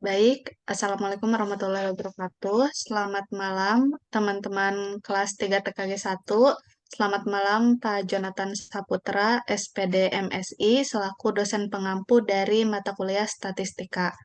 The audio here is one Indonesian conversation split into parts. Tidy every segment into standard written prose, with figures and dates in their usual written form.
Baik, Assalamualaikum warahmatullahi wabarakatuh. Selamat malam, teman-teman kelas 3 TKG 1. Selamat malam, Pak Jonathan Saputra, SPD MSI, selaku dosen pengampu dari mata kuliah Statistika.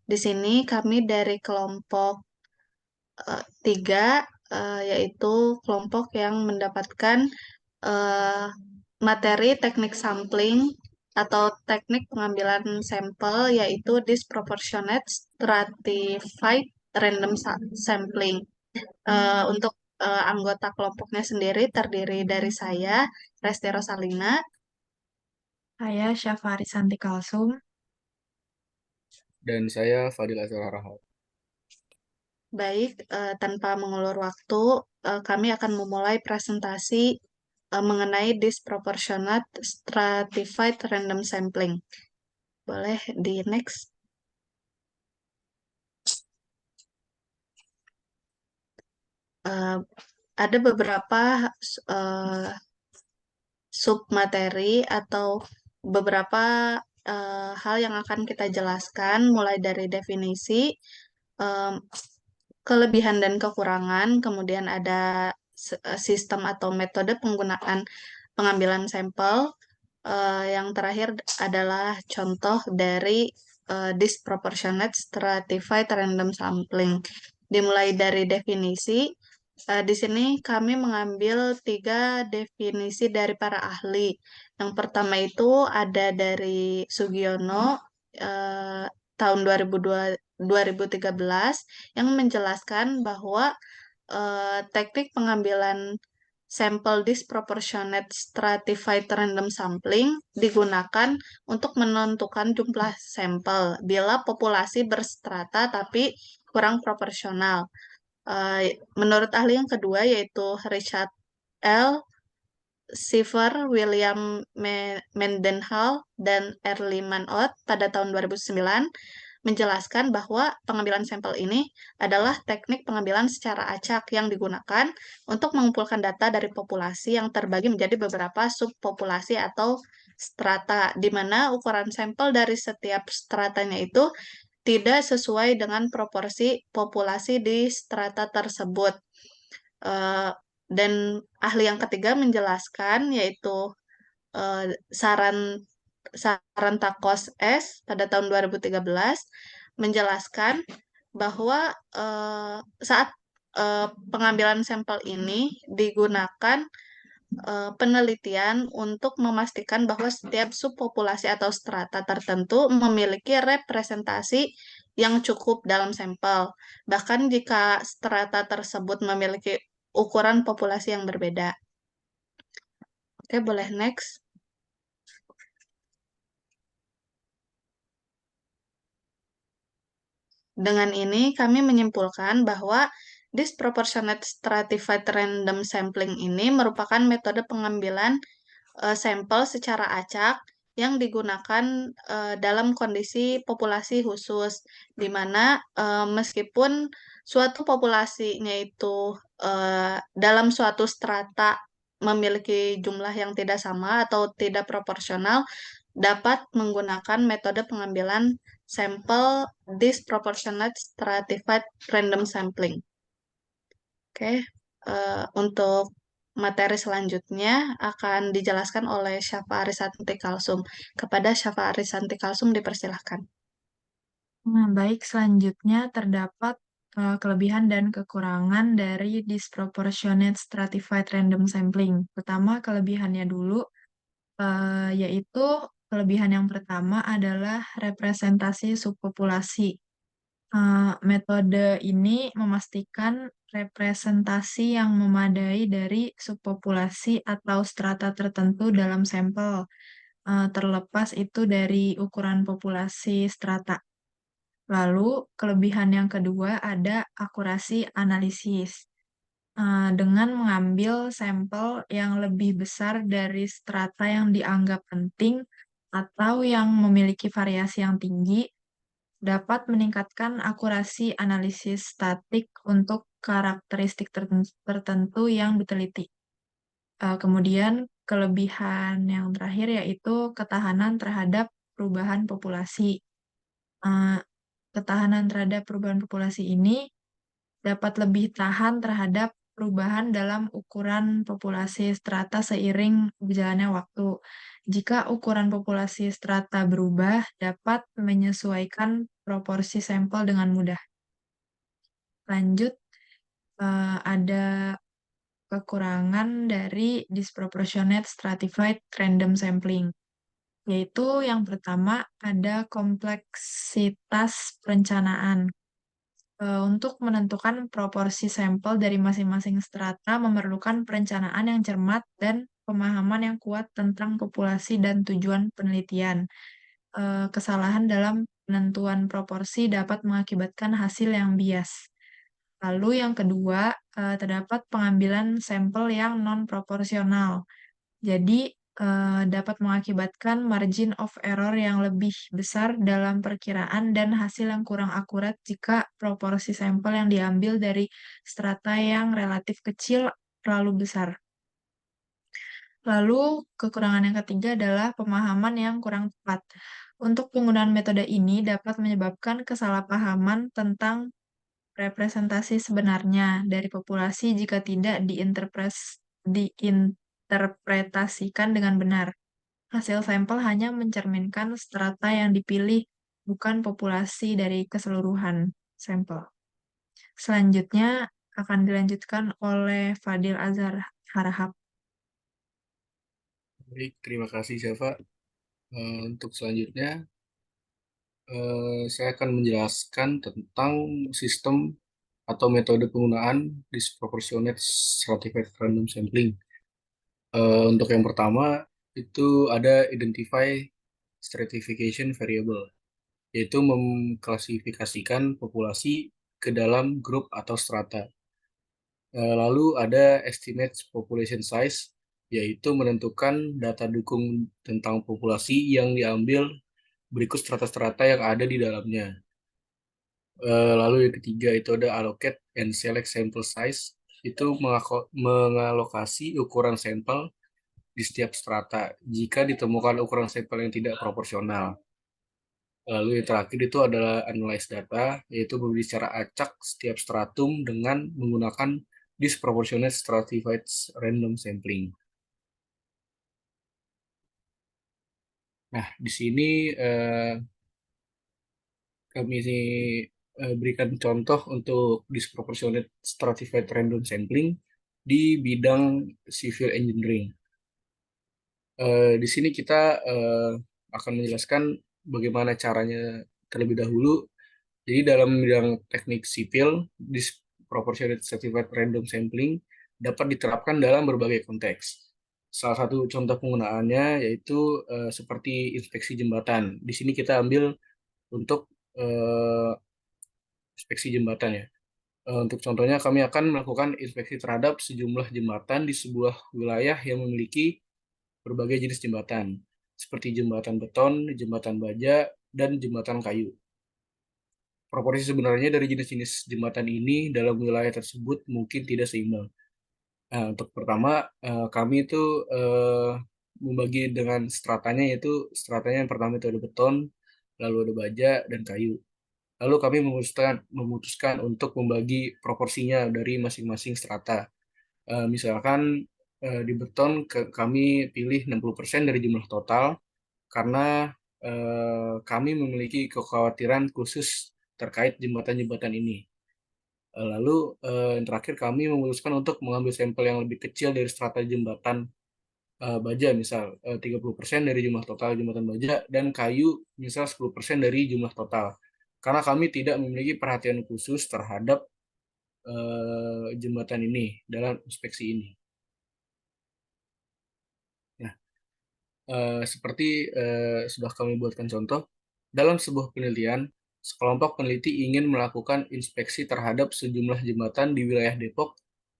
Di sini kami dari kelompok 3, yaitu kelompok yang mendapatkan eh, materi teknik sampling atau teknik pengambilan sampel yaitu disproportionate stratified random sampling. Untuk anggota kelompoknya sendiri terdiri dari saya, Resti Rosalina. Saya Syafari Santi Kalsum. Dan saya Fadil Azhar Harahap. Baik, tanpa mengulur waktu, kami akan memulai presentasi mengenai disproportionate stratified random sampling. Boleh di next. Eh, ada beberapa eh, submateri atau beberapa hal yang akan kita jelaskan, mulai dari definisi, em, kelebihan dan kekurangan, kemudian ada sistem atau metode penggunaan pengambilan sampel. Yang terakhir adalah contoh dari disproportionate stratified random sampling. Dimulai dari definisi, di sini kami mengambil tiga definisi dari para ahli. Yang pertama itu ada dari Sugiono eh, tahun 2013 yang menjelaskan bahwa teknik pengambilan sampel disproportionate stratified random sampling digunakan untuk menentukan jumlah sampel bila populasi berstrata tapi kurang proporsional. Menurut ahli yang kedua yaitu Richard L. Siever, William Mendenhall, dan Early Mann-Ott pada tahun 2009 menjelaskan bahwa pengambilan sampel ini adalah teknik pengambilan secara acak yang digunakan untuk mengumpulkan data dari populasi yang terbagi menjadi beberapa subpopulasi atau strata, di mana ukuran sampel dari setiap stratanya itu tidak sesuai dengan proporsi populasi di strata tersebut. Eh, dan ahli yang ketiga menjelaskan yaitu eh, saran saran Takos S pada tahun 2013 menjelaskan bahwa saat pengambilan sampel ini digunakan penelitian untuk memastikan bahwa setiap subpopulasi atau strata tertentu memiliki representasi yang cukup dalam sampel. Bahkan jika strata tersebut memiliki ukuran populasi yang berbeda. Oke, boleh next. Dengan ini, kami menyimpulkan bahwa disproportionate stratified random sampling ini merupakan metode pengambilan sampel secara acak yang digunakan dalam kondisi populasi khusus, di mana meskipun suatu populasinya itu dalam suatu strata memiliki jumlah yang tidak sama atau tidak proporsional, dapat menggunakan metode pengambilan sampel disproportionate stratified random sampling. Oke, untuk materi selanjutnya akan dijelaskan oleh Syafa Arisanti Kalsum. Kepada Syafa Arisanti Kalsum dipersilahkan. Nah, baik, selanjutnya terdapat kelebihan dan kekurangan dari disproportionate stratified random sampling. Pertama, kelebihannya dulu, yaitu kelebihan yang pertama adalah representasi subpopulasi. Metode ini memastikan representasi yang memadai dari subpopulasi atau strata tertentu dalam sampel, terlepas itu dari ukuran populasi strata. Lalu, kelebihan yang kedua ada akurasi analisis. Dengan mengambil sampel yang lebih besar dari strata yang dianggap penting atau yang memiliki variasi yang tinggi, dapat meningkatkan akurasi analisis statik untuk karakteristik tertentu yang diteliti. Kemudian, kelebihan yang terakhir yaitu ketahanan terhadap perubahan populasi. ketahanan terhadap perubahan populasi ini dapat lebih tahan terhadap perubahan dalam ukuran populasi strata seiring berjalannya waktu. Jika ukuran populasi strata berubah, dapat menyesuaikan proporsi sampel dengan mudah. Lanjut, ada kekurangan dari disproportionate stratified random sampling, yaitu yang pertama ada kompleksitas perencanaan. Untuk menentukan proporsi sampel dari masing-masing strata memerlukan perencanaan yang cermat dan pemahaman yang kuat tentang populasi dan tujuan penelitian. Kesalahan dalam penentuan proporsi dapat mengakibatkan hasil yang bias. Lalu yang kedua, terdapat pengambilan sampel yang non-proporsional. Jadi, dapat mengakibatkan margin of error yang lebih besar dalam perkiraan dan hasil yang kurang akurat jika proporsi sampel yang diambil dari strata yang relatif kecil terlalu besar. Lalu, kekurangan yang ketiga adalah pemahaman yang kurang tepat. Untuk penggunaan metode ini dapat menyebabkan kesalahpahaman tentang representasi sebenarnya dari populasi jika tidak diinterpretasikan dengan benar. Hasil sampel hanya mencerminkan strata yang dipilih, bukan populasi dari keseluruhan sampel. Selanjutnya akan dilanjutkan oleh Fadil Azhar Harahap. Baik, terima kasih Syafa. Untuk selanjutnya, saya akan menjelaskan tentang sistem atau metode penggunaan disproportionate stratified random sampling. Untuk yang pertama, itu ada identify stratification variable, yaitu mengklasifikasikan populasi ke dalam grup atau strata. Lalu ada estimate population size, yaitu menentukan data dukung tentang populasi yang diambil berikut strata-strata yang ada di dalamnya. Lalu yang ketiga itu ada allocate and select sample size, itu mengalokasi ukuran sampel di setiap strata jika ditemukan ukuran sampel yang tidak proporsional. Lalu yang terakhir itu adalah analyze data, yaitu berbicara acak setiap stratum dengan menggunakan disproportionate stratified random sampling. Nah, di sini kami berikan contoh untuk disproportionate stratified random sampling di bidang civil engineering. Di sini kita akan menjelaskan bagaimana caranya terlebih dahulu. Jadi dalam bidang teknik sipil, disproportionate stratified random sampling dapat diterapkan dalam berbagai konteks. Salah satu contoh penggunaannya yaitu seperti inspeksi jembatan. Di sini kita ambil untuk inspeksi jembatan ya. Untuk contohnya, kami akan melakukan inspeksi terhadap sejumlah jembatan di sebuah wilayah yang memiliki berbagai jenis jembatan, seperti jembatan beton, jembatan baja, dan jembatan kayu. Proporsi sebenarnya dari jenis-jenis jembatan ini dalam wilayah tersebut mungkin tidak seimbang. Nah, untuk pertama, kami itu membagi dengan stratanya, yaitu stratanya yang pertama itu ada beton, lalu ada baja, dan kayu. Lalu kami memutuskan untuk membagi proporsinya dari masing-masing strata. Misalkan di beton kami pilih 60% dari jumlah total karena kami memiliki kekhawatiran khusus terkait jembatan-jembatan ini. Lalu yang terakhir kami memutuskan untuk mengambil sampel yang lebih kecil dari strata jembatan baja, misal 30% dari jumlah total jembatan baja, dan kayu misal 10% dari jumlah total. Karena kami tidak memiliki perhatian khusus terhadap jembatan ini dalam inspeksi ini. Nah, seperti sudah kami buatkan contoh, dalam sebuah penelitian, sekelompok peneliti ingin melakukan inspeksi terhadap sejumlah jembatan di wilayah Depok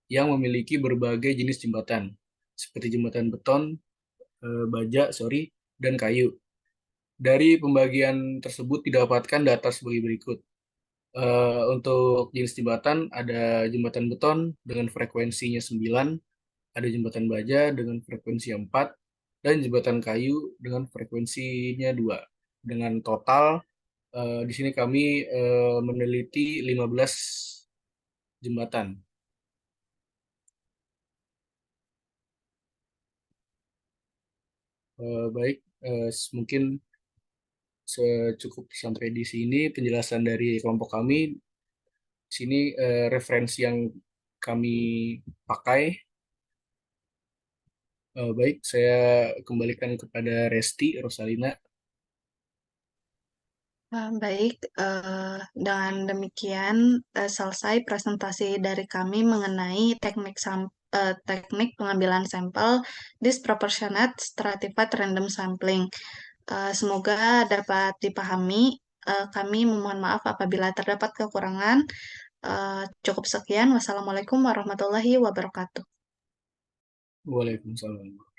yang memiliki berbagai jenis jembatan, seperti jembatan beton, baja, dan kayu. Dari pembagian tersebut didapatkan data sebagai berikut. Untuk jenis jembatan, ada jembatan beton dengan frekuensinya 9, ada jembatan baja dengan frekuensi 4, dan jembatan kayu dengan frekuensinya 2, dengan total Di sini kami meneliti 15 jembatan. Baik, mungkin cukup sampai di sini penjelasan dari kelompok kami. Di sini referensi yang kami pakai. Baik, saya kembalikan kepada Resti Rosalina. Baik, dengan demikian selesai presentasi dari kami mengenai teknik pengambilan sampel disproportionate stratified random sampling. Semoga dapat dipahami. Kami memohon maaf apabila terdapat kekurangan. Cukup sekian. Wassalamualaikum warahmatullahi wabarakatuh. Waalaikumsalam.